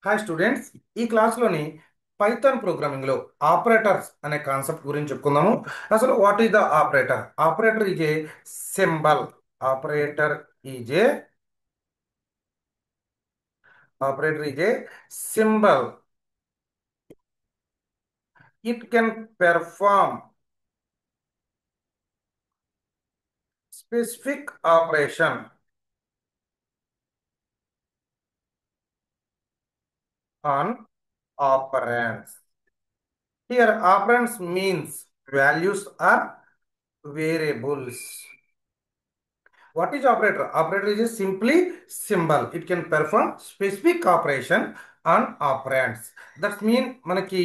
Hi students, ఈ క్లాస్లోని Python ప్రోగ్రామింగ్లో operators అనే concept గురించి చెప్పుకుందాము. అసలు what is the operator? Operator is a symbol. Operator is a operator is a symbol. It can perform specific operation on operands. Here operands means values are variables. What is operator? Operator is a simply symbol. It can perform specific operation on operands. That mean మనకి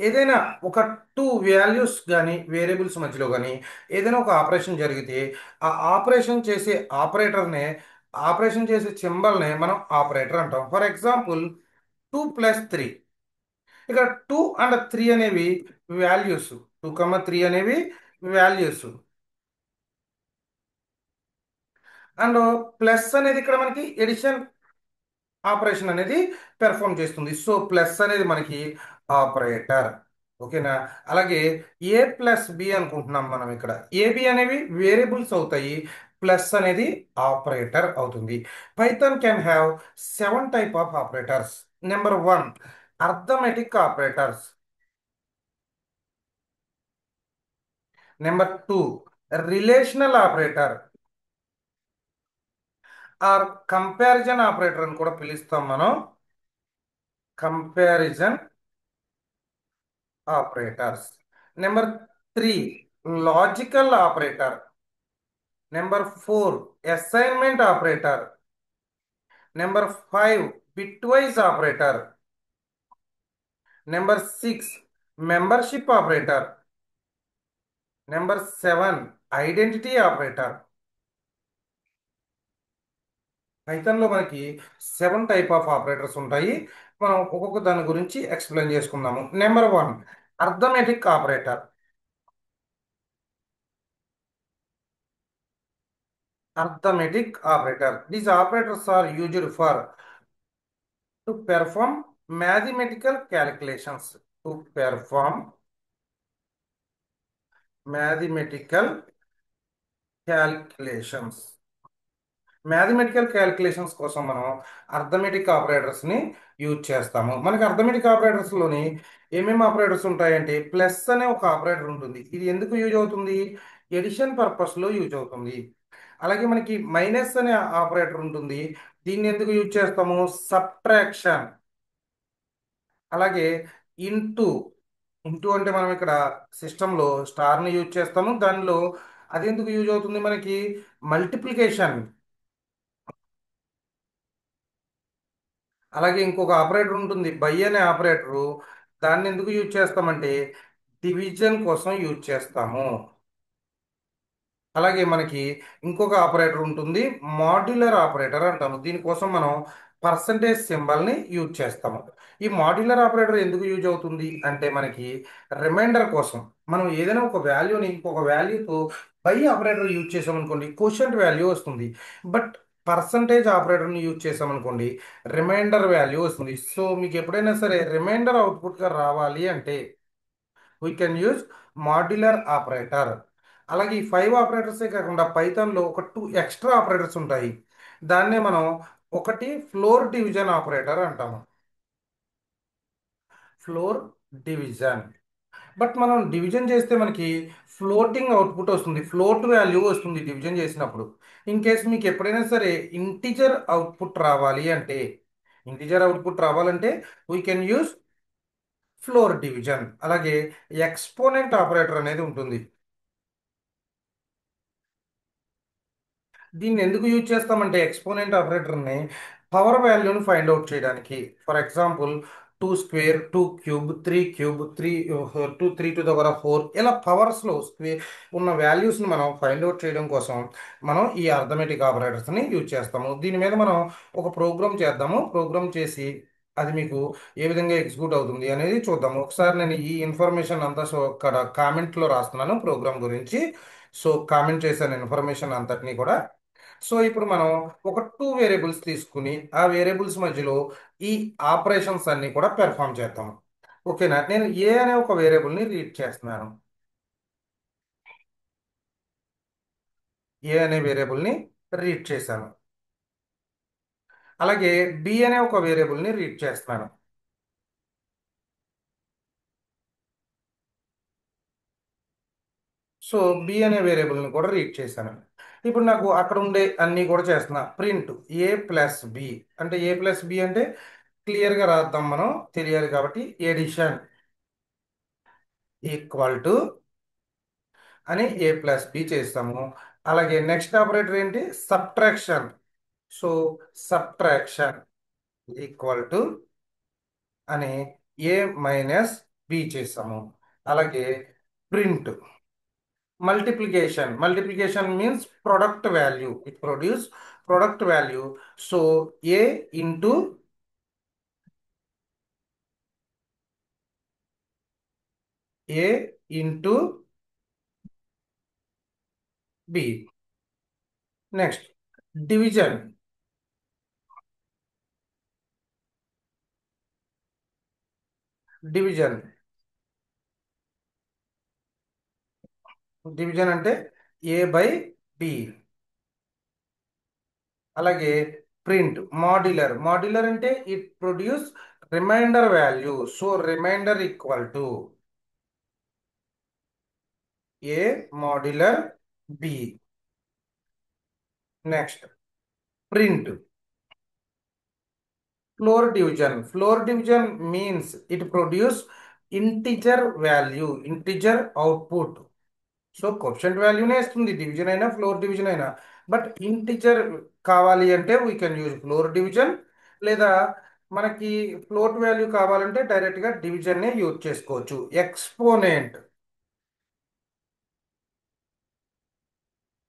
ఏదైనా ఒక two values కానీ variables మధ్యలో కానీ ఏదైనా ఒక operation జరిగితే ఆ ఆపరేషన్ చేసే ఆపరేటర్నే ఆపరేషన్ చేసే సింబల్నే మనం ఆపరేటర్ అంటాం. For example 2+3. ఇక్కడ 2 అండ్ 3 అనేవి వాల్యూస్. 2, 3 అనేవి వాల్యూస్. అండ్ ప్లస్ అనేది ఇక్కడ మనకి ఎడిషన్ ఆపరేషన్ అనేది పెర్ఫామ్ చేస్తుంది. సో ప్లస్ అనేది మనకి ఆపరేటర్. ఓకేనా? అలాగే A+B అనుకుంటున్నాం మనం. ఇక్కడ ఏబి అనేవి వేరియబుల్స్ అవుతాయి, ప్లస్ అనేది ఆపరేటర్ అవుతుంది. Python can have 7 type of operators. Number 1, arithmetic operators. Number 2, relational operator or comparison operator అని కూడా పిలుస్తాం మనం. Comparison operators. Number 3, logical operator. Number 4, assignment operator. Number 5, bitwise operator. Number 6, membership operator. Number 7, identity operator. పైథాన్లో మనకి 7 type of operators ఉంటాయి. మనం ఒక్కొక్క దాని గురించి ఎక్స్ప్లెయిన్ చేసుకుందాము. Number 1, arithmetic operator. Arithmetic operator. These operators are used for to perform mathematical calculations. To perform mathematical calculations. Mathematical calculations కోసం మనం అర్థమెటిక్ ఆపరేటర్స్ని యూజ్ చేస్తాము. మనకి అర్థమెటిక్ ఆపరేటర్స్లోని ఏమేమి ఆపరేటర్స్ ఉంటాయంటే ప్లస్ అనే ఒక ఆపరేటర్ ఉంటుంది. ఇది ఎందుకు యూజ్ అవుతుంది? ఎడిషన్ పర్పస్లో యూజ్ అవుతుంది. అలాగే మనకి మైనస్ అనే ఆపరేటర్ ఉంటుంది. దీన్ని ఎందుకు యూజ్ చేస్తాము? సబ్ట్రాక్షన్. అలాగే ఇంటూ. ఇంటూ అంటే మనం ఇక్కడ సిస్టంలో స్టార్ని యూజ్ చేస్తాము. దానిలో అది ఎందుకు యూజ్ అవుతుంది? మనకి మల్టిప్లికేషన్. అలాగే ఇంకొక ఆపరేటర్ ఉంటుంది, బై అనే ఆపరేటరు. దాన్ని ఎందుకు యూజ్ చేస్తామంటే డివిజన్ కోసం యూజ్ చేస్తాము. అలాగే మనకి ఇంకొక ఆపరేటర్ ఉంటుంది, మాడ్యులర్ ఆపరేటర్ అంటాము. దీనికోసం మనం పర్సంటేజ్ సింబల్ని యూజ్ చేస్తాము. ఈ మాడ్యులర్ ఆపరేటర్ ఎందుకు యూజ్ అవుతుంది అంటే మనకి రిమైండర్ కోసం. మనం ఏదైనా ఒక వాల్యూని ఇంకొక వాల్యూతో బై ఆపరేటర్ యూజ్ చేసామనుకోండి, క్వోషంట్ వాల్యూ వస్తుంది. బట్ పర్సంటేజ్ ఆపరేటర్ని యూజ్ చేసామనుకోండి, రిమైండర్ వాల్యూ వస్తుంది. సో మీకు ఎప్పుడైనా సరే రిమైండర్ అవుట్పుట్గా రావాలి అంటే we can use modular operator. అలాగే ఈ 5 ఆపరేటర్సే కాకుండా పైథాన్లో ఒక 2 ఎక్స్ట్రా ఆపరేటర్స్ ఉంటాయి. దాన్నే మనం ఒకటి ఫ్లోర్ డివిజన్ ఆపరేటర్ అంటాము. Floor division. బట్ మనం డివిజన్ చేస్తే మనకి ఫ్లోటింగ్ అవుట్పుట్ వస్తుంది, ఫ్లోట్ వాల్యూ వస్తుంది డివిజన్ చేసినప్పుడు. ఇన్ కేస్ మీకు ఎప్పుడైనా సరే ఇంటిజర్ అవుట్పుట్ రావాలి అంటే we can use floor division. అలాగే ఎక్స్పోనెంట్ ఆపరేటర్ అనేది ఉంటుంది. దీన్ని ఎందుకు యూజ్ చేస్తామంటే ఎక్స్పోనెంట్ ఆపరేటర్ని పవర్ వాల్యూని ఫైండ్ అవుట్ చేయడానికి. For example 2² 2³ 3³ 3 2 3 to the power 4 ఇలా పవర్స్లో ఉన్న వాల్యూస్ని మనం ఫైండ్ అవుట్ చేయడం కోసం మనం ఈ అర్థమెటిక్ ఆపరేటర్స్ని యూజ్ చేస్తాము. దీని మీద మనం ఒక ప్రోగ్రామ్ చేద్దాము. ప్రోగ్రామ్ చేసి అది మీకు ఏ విధంగా ఎగ్జిక్యూట్ అవుతుంది అనేది చూద్దాము. ఒకసారి నేను ఈ ఇన్ఫర్మేషన్ అంతా సో అక్కడ కామెంట్లో రాస్తున్నాను ప్రోగ్రామ్ గురించి. సో కామెంట్ చేశాను ఇన్ఫర్మేషన్ అంతటినీ కూడా. సో ఇప్పుడు మనం ఒక టూ వేరియబుల్స్ తీసుకుని ఆ వేరియబుల్స్ మధ్యలో ఈ ఆపరేషన్స్ అన్ని కూడా పెర్ఫామ్ చేద్దాం. ఓకేనా? నేను ఏ అనే ఒక వేరియబుల్ని రీడ్ చేస్తున్నాను. ఏ అనే వేరియబుల్ని రీడ్ చేశాను. అలాగే బి అనే ఒక వేరియబుల్ని రీడ్ చేస్తున్నాను. సో బి అనే వేరియబుల్ని కూడా రీడ్ చేశాను. ఇప్పుడు నాకు అక్కడ ఉండే అన్నీ కూడా చేస్తున్నా. ప్రింట్ ఏ ప్లస్ బి అంటే ఏ ప్లస్ బి అంటే క్లియర్గా రాద్దాం, మనం తెలియాలి కాబట్టి ఎడిషన్ ఈక్వల్ టు అని ఏ ప్లస్ బి చేస్తాము. అలాగే నెక్స్ట్ ఆపరేటర్ ఏంటి? Subtraction. So subtraction equal to అని ఏ మైనస్ బి చేస్తాము. అలాగే print multiplication means product value, it produce product value. So A into A into B. Next division. Division division అంటే A by B. అలాగే print modular అంటే it produce remainder value. So remainder equal to A modular B. Next print floor division means it produce integer output. So question వాల్యూనే ఇస్తుంది, division అయినా floor division అయినా. But integer కావాలి అంటే we can use floor division, లేదా మనకి float value కావాలంటే డైరెక్ట్గా డివిజన్నే యూజ్ చేసుకోవచ్చు. ఎక్స్పోనెంట్.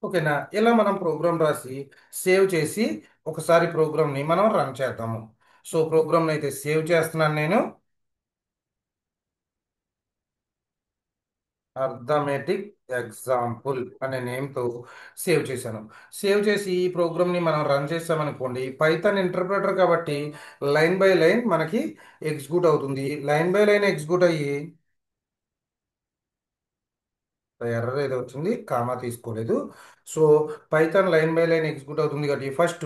ఓకేనా? ఇలా మనం ప్రోగ్రామ్ రాసి సేవ్ చేసి ఒకసారి ప్రోగ్రామ్ని మనం రన్ చేద్దాము. సో ప్రోగ్రామ్ని అయితే సేవ్ చేస్తున్నాను నేను. అర్థమెటిక్ ఎగ్జాంపుల్ అనే నేమ్తో సేవ్ చేశాను. సేవ్ చేసి ఈ ప్రోగ్రామ్ని మనం రన్ చేసామనుకోండి, పైథాన్ ఇంటర్ప్రిటర్ కాబట్టి లైన్ బై లైన్ మనకి ఎగ్జిక్యూట్ అవుతుంది. లైన్ బై లైన్ ఎగ్జిక్యూట్ అయ్యి ఎర్రర్ ఏదో వచ్చింది, కామా తీసుకోలేదు. So Python line by line execute అవుతుంది కాబట్టి ఫస్ట్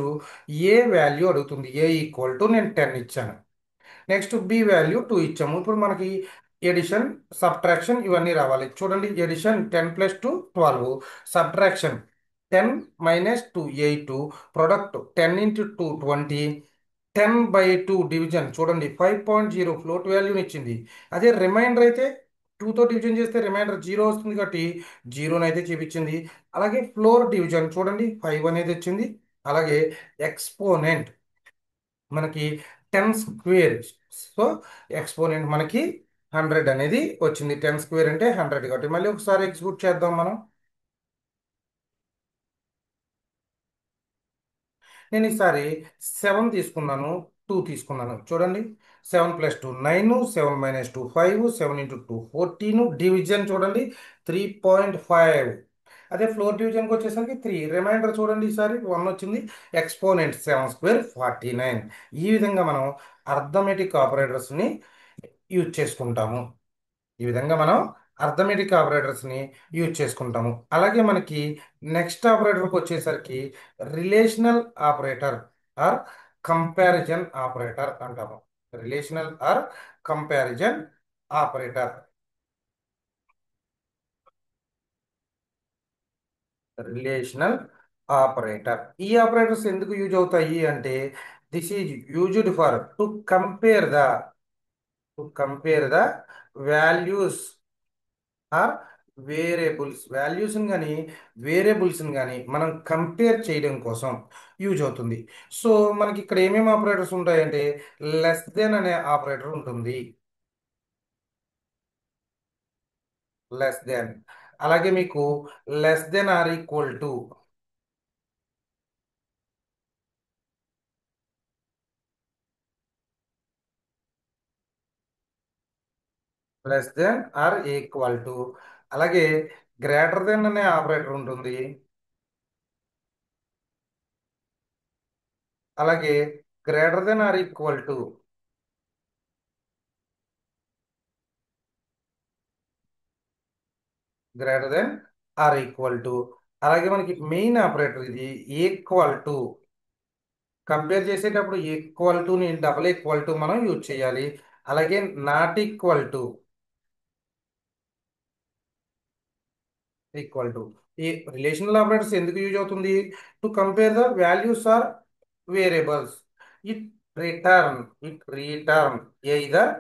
ఏ వాల్యూ అడుగుతుంది. ఏ ఈక్వల్ టు నేను 10 ఇచ్చాను. నెక్స్ట్ బి వాల్యూ 2 ఇచ్చాము. ఇప్పుడు మనకి ఎడిషన్ సబ్ట్రాక్షన్ ఇవన్నీ రావాలి. చూడండి, ఎడిషన్ 10 + 2 12, సబ్ట్రాక్షన్ 10 - 2 8, ప్రొడక్ట్ 10 × 2 20, 10/2 డివిజన్ చూడండి 5.0 ఫ్లోట్ వాల్యూని ఇచ్చింది. అదే రిమైండర్ అయితే 2తో డివిజన్ చేస్తే రిమైండర్ 0 వస్తుంది కాబట్టి జీరోని అయితే చూపించింది. అలాగే ఫ్లోర్ డివిజన్ చూడండి 5 అనేది వచ్చింది. అలాగే ఎక్స్పోనెంట్ మనకి 10 స్క్వేర్. సో ఎక్స్పోనెంట్ మనకి 100 అనేది వచ్చింది. 10 స్క్వేర్ అంటే 100 కాబట్టి మళ్ళీ ఒకసారి ఎగ్జిక్యూట్ చేద్దాం మనం. నేను ఈసారి 7 తీసుకున్నాను, 2 తీసుకున్నాను. చూడండి 7 + 2 9, 7 - 2 5, 7 × 2 14, డివిజన్ చూడండి 3.5. అదే ఫ్లోర్ డివిజన్కి వచ్చేసరికి 3. రిమైండర్ చూడండి ఈసారి 1 వచ్చింది. Exponent 7 square 49. ఈ విధంగా మనం అర్థమెటిక్ ఆపరేటర్స్ని యూజ్ చేసుకుంటాము. ఈ విధంగా మనం అర్థమెటిక్ ఆపరేటర్స్ని యూజ్ చేసుకుంటాము. అలాగే మనకి నెక్స్ట్ ఆపరేటర్కి వచ్చేసరికి relational operator or comparison operator అంటాము. Relational or comparison operator. Relational operator ఈ ఆపరేటర్స్ ఎందుకు యూజ్ అవుతాయి అంటే this is used for to compare the values or వాల్యూస్ని కానీ వేరియబుల్స్ని కానీ మనం కంపేర్ చేయడం కోసం యూజ్ అవుతుంది. సో మనకి ఇక్కడ ఏమేమి ఆపరేటర్స్ ఉంటాయంటే లెస్ దెన్ అనే ఆపరేటర్ ఉంటుంది. Less than. అలాగే మీకు less than or equal to. Less than or equal to. అలాగే గ్రేటర్ దెన్ అనే ఆపరేటర్ ఉంటుంది. అలాగే greater than or equal to, greater than or equal to. అలాగే మనకి మెయిన్ ఆపరేటర్ ఇది ఈక్వల్ టు. కంపేర్ చేసేటప్పుడు ఈక్వల్ టుని డబుల్ ఈక్వల్ టు మనం యూజ్ చేయాలి. అలాగే not equal to, equal to. ఈ రిలేషనల్ ఆపరేటర్స్ ఎందుకు యూజ్ అవుతుంది? To compare the values or variables. It return, it return either,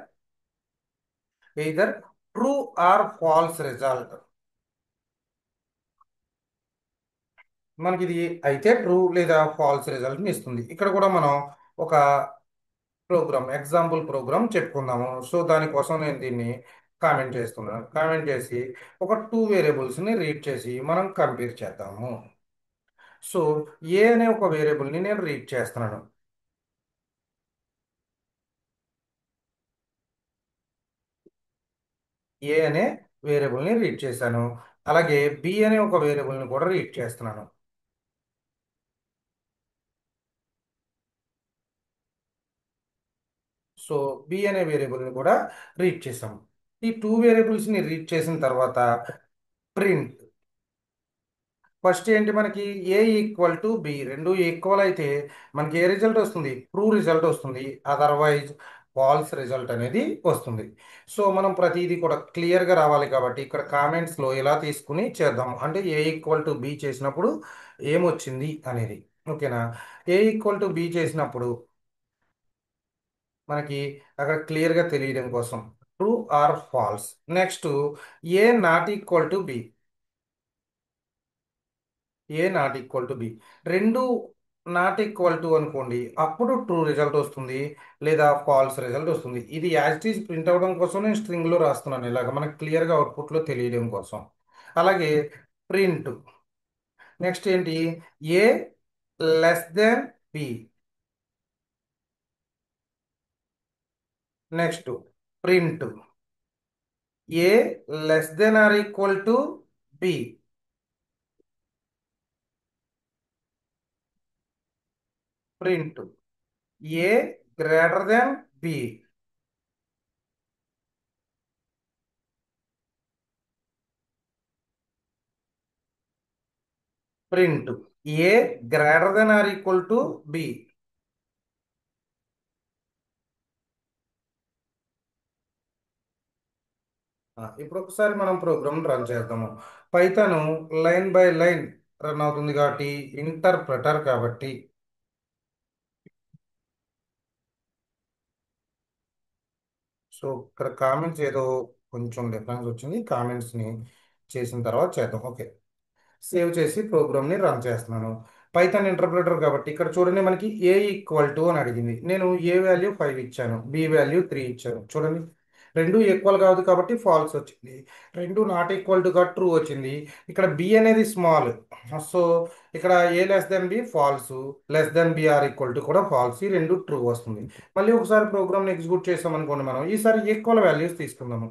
either true or false result. మనకి ఇది అయితే ట్రూ లేదా ఫాల్స్ రిజల్ట్ని ఇస్తుంది. ఇక్కడ కూడా మనం ఒక ప్రోగ్రామ్, ఎగ్జాంపుల్ ప్రోగ్రామ్ చెప్పుకుందాము. సో దానికోసం నేను దీన్ని కామెంట్ చేస్తున్నాను. కామెంట్ చేసి ఒక టూ వేరియబుల్స్ని రీడ్ చేసి మనం కంపేర్ చేద్దాము. సో ఏ అనే ఒక వేరియబుల్ని నేను రీడ్ చేస్తున్నాను. ఏ అనే వేరియబుల్ని రీడ్ చేశాను. అలాగే బి అనే ఒక వేరియబుల్ని కూడా రీడ్ చేస్తున్నాను. సో బి అనే వేరియబుల్ని కూడా రీడ్ చేసాము. ఈ టూ వేరియబుల్స్ని రీడ్ చేసిన తర్వాత ప్రింట్. ఫస్ట్ ఏంటి మనకి ఏ ఈక్వల్ టు బి, రెండు ఈక్వల్ అయితే మనకి ఏ రిజల్ట్ వస్తుంది? ట్రూ రిజల్ట్ వస్తుంది. అదర్వైజ్ ఫాల్స్ రిజల్ట్ అనేది వస్తుంది. సో మనం ప్రతిదీ కూడా క్లియర్గా రావాలి కాబట్టి ఇక్కడ కామెంట్స్లో ఇలా తీసుకుని చేద్దాం. అంటే ఏ ఈక్వల్ టు బి చేసినప్పుడు ఏమొచ్చింది అనేది. ఓకేనా? ఏ ఈక్వల్ టు బి చేసినప్పుడు మనకి అక్కడ క్లియర్గా తెలియడం కోసం true or false. Next a not equal to b, a not equal to b, రెండు నాట్ ఈక్వల్ టు అనుకోండి, అప్పుడు ట్రూ రిజల్ట్ వస్తుంది లేదా ఫాల్స్ రిజల్ట్ వస్తుంది. ఇది యాజ్ ఇట్ ఈజ్ ప్రింట్ అవ్వడం కోసం నేను స్ట్రింగ్లో రాస్తున్నాను, ఇలాగ మనకు క్లియర్గా అవుట్పుట్లో తెలియడం కోసం. అలాగే ప్రింట్. నెక్స్ట్ ఏంటి? A less than B. Next print A less than or equal to B. Print A greater than B. Print A greater than or equal to B. ఇప్పుడు ఒకసారి మనం ప్రోగ్రామ్ రన్ చేద్దాము. Python line by line run అవుతుంది కాబట్టి interpreter కాబట్టి, so ఇక్కడ comments ఏదో కొంచెం డిఫరెన్స్ వచ్చింది. కామెంట్స్ని చేసిన తర్వాత చేద్దాం. ఓకే, సేవ్ చేసి ప్రోగ్రామ్ని రన్ చేస్తున్నాను. పైథాన్ ఇంటర్ప్రిటర్ కాబట్టి ఇక్కడ చూడండి మనకి ఏ ఈక్వల్ టు అని అడిగింది. నేను ఏ వాల్యూ 5 ఇచ్చాను, బి వాల్యూ 3 ఇచ్చాను. చూడండి రెండు ఈక్వల్ కాదు కాబట్టి ఫాల్స్ వచ్చింది. రెండు నాట్ ఈక్వల్ టుగా ట్రూ వచ్చింది. ఇక్కడ బి అనేది స్మాల్, సో ఇక్కడ A less than B false, less than B or equal to కూడా ఫాల్స్. ఈ రెండు ట్రూ వస్తుంది. మళ్ళీ ఒకసారి ప్రోగ్రామ్ని ఎగ్జిక్యూట్ చేసాం అనుకోండి, మనం ఈసారి ఈక్వల్ వాల్యూస్ తీసుకుందాము.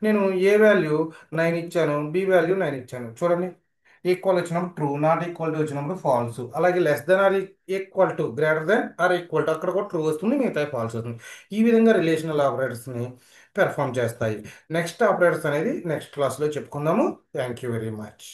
నేను ఏ వాల్యూ 9 ఇచ్చాను, బి వాల్యూ 9 ఇచ్చాను. చూడండి ఈక్వల్ వచ్చినప్పుడు ట్రూ, నాట్ ఈక్వల్ టు వచ్చినప్పుడు ఫాల్స్. అలాగే less than or equal to, greater than or equal to అక్కడ కూడా ట్రూ వస్తుంది, మిగతా ఫాల్స్ వస్తుంది. ఈ విధంగా రిలేషనల్ ఆపరేటర్స్ని పెర్ఫామ్ చేస్తాయి. నెక్స్ట్ ఆపరేటర్స్ అనేది నెక్స్ట్ క్లాస్లో చెప్పుకుందాము. Thank you very much.